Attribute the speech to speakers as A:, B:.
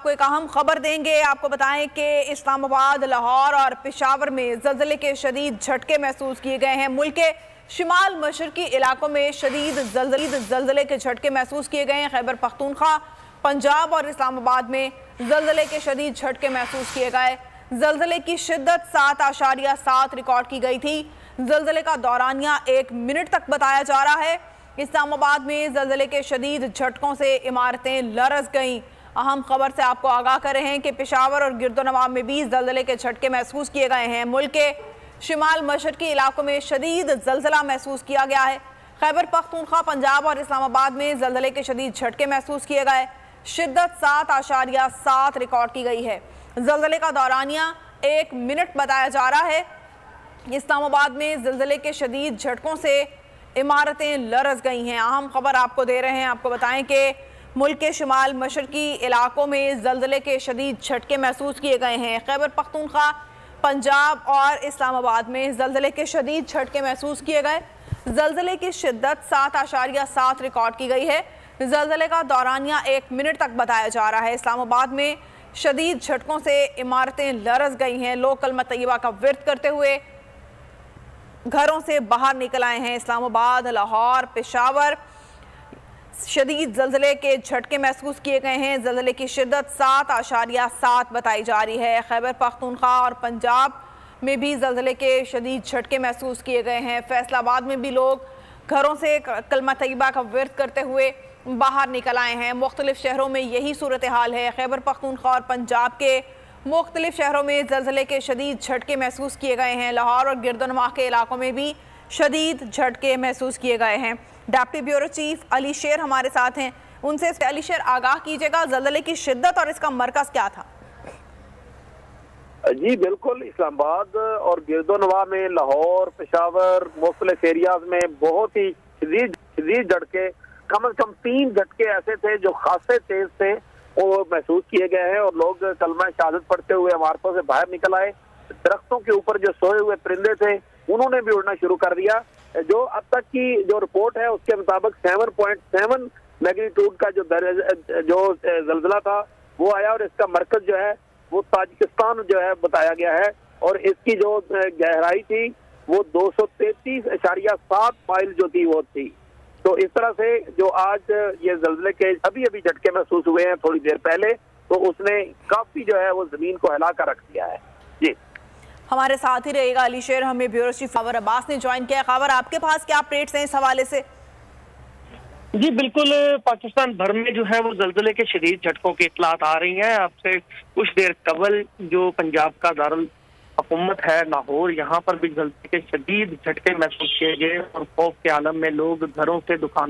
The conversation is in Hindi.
A: आपको एक अहम खबर देंगे। आपको बताएं कि इस्लामाबाद, लाहौर और पेशावर में ज़लज़ले के शदीद झटके महसूस किए गए हैं। मुल्क के शिमाल मशरकी इलाकों में शदीद ज़लज़ले के झटके महसूस किए गए हैं। खैबर पख्तूनख्वा, पंजाब और इस्लामाबाद में ज़लज़ले के शदीद झटके महसूस किए गए। ज़लज़ले की शिद्दत 7.7 रिकॉर्ड की गई थी। ज़लज़ले का दौरानिया 1 मिनट तक बताया जा रहा है। इस्लामाबाद में ज़लज़ले के शदीद झटकों से इमारतें लरज़ गईं। अहम खबर से आपको आगाह कर रहे हैं कि पेशावर और गिरदोनवाब में भी ज़लज़ले के झटके महसूस किए गए हैं। मुल्क के शिमाल मशरकी इलाकों में शदीद ज़लज़ला महसूस किया गया है। खैबर पख्तूनख्वा, पंजाब और इस्लामाबाद में ज़लज़ले के शदीद झटके महसूस किए गए। शिद्दत 7.7 रिकॉर्ड की गई है। ज़लज़ले का दौरानिया 1 मिनट बताया जा रहा है। इस्लामाबाद में ज़लज़ले के शदीद झटकों से इमारतें लरज़ गई हैं। अहम खबर आपको दे रहे हैं। आपको बताएं कि मुल्क के शिमाल मशरकी इलाकों में ज़लज़ले के शदीद झटके महसूस किए गए हैं। खैबर पख्तूनख्वा, पंजाब और इस्लामाबाद में ज़लज़ले के शदीद झटके महसूस किए गए। ज़लज़ले की शिद्दत 7.7 रिकॉर्ड की गई है। ज़लज़ले का दौरानिया 1 मिनट तक बताया जा रहा है। इस्लामाबाद में शदीद झटकों से इमारतें लरज़ गई हैं। लोग कलमा तैयबा का विर्द करते हुए घरों से बाहर निकल आए हैं। इस्लामाबाद, लाहौर, पेशावर शदीद ज़लज़ले के झटके महसूस किए गए हैं। ज़लज़ले की शिद्दत 7.7 बताई जा रही है। खैबर पख्तूनख्वा और पंजाब में भी ज़लज़ले के शदीद झटके महसूस किए गए हैं। फैसलाबाद में भी लोग घरों से कलमा तैयबा का विर्द करते हुए बाहर निकल आए हैं। मुख्तलिफ शहरों में यही सूरत हाल है। खैबर पख्तूनख्वा और पंजाब के मुख्तलिफ शहरों में ज़लज़ले के शदीद झटके महसूस किए गए हैं। लाहौर और गिरदोनवाब के इलाकों में भी शदीद झटके महसूस किए गए हैं। डिप्टी ब्यूरो चीफ अली शेर हमारे साथ हैं। उनसे अली शेर, आगाह कीजिएगा, ज़लज़ले की शिद्दत और इसका मरकज़ क्या था?
B: जी बिल्कुल, इस्लामाबाद और गिरदोनवाब में, लाहौर, पेशावर, मुख्तलिफ एरियाज में बहुत ही शदीद झटके, कम से कम 3 झटके ऐसे थे जो खासे तेज थे, वो महसूस किए गए हैं। और लोग कलमा शहादत पढ़ते हुए इमारतों से बाहर निकल आए। दरख्तों के ऊपर जो सोए हुए परिंदे थे उन्होंने भी उड़ना शुरू कर दिया। जो अब तक की जो रिपोर्ट है उसके मुताबिक 7.7 मैग्नीट्यूड का जो ज़लज़ला था वो आया, और इसका मरकज जो है वो ताजिकिस्तान जो है बताया गया है। और इसकी जो गहराई थी वो 233.7 माइल जो थी वो थी। तो इस तरह से जो आज ये ज़लज़ले के अभी झटके महसूस हुए हैं थोड़ी देर पहले, तो उसने काफी जो है वो जमीन को हिला कर रख दिया है। जी,
A: हमारे साथ ही रहेगा अली शेर। हमें ब्यूरो चीफ खबर अब्बास ने ज्वाइन किया। खबर, आपके पास क्या अपडेट्स हैं इस हवाले से?
C: जी बिल्कुल, पाकिस्तान भर में जो है वो ज़लज़ले के शदीद झटकों की इत्तलात आ रही हैं। आपसे कुछ देर कबल जो पंजाब का दारुल हुकूमत है लाहौर, यहाँ पर भी ज़लज़ले के शदीद झटके महसूस किए गए और खौफ के आलम में लोग घरों से दुकान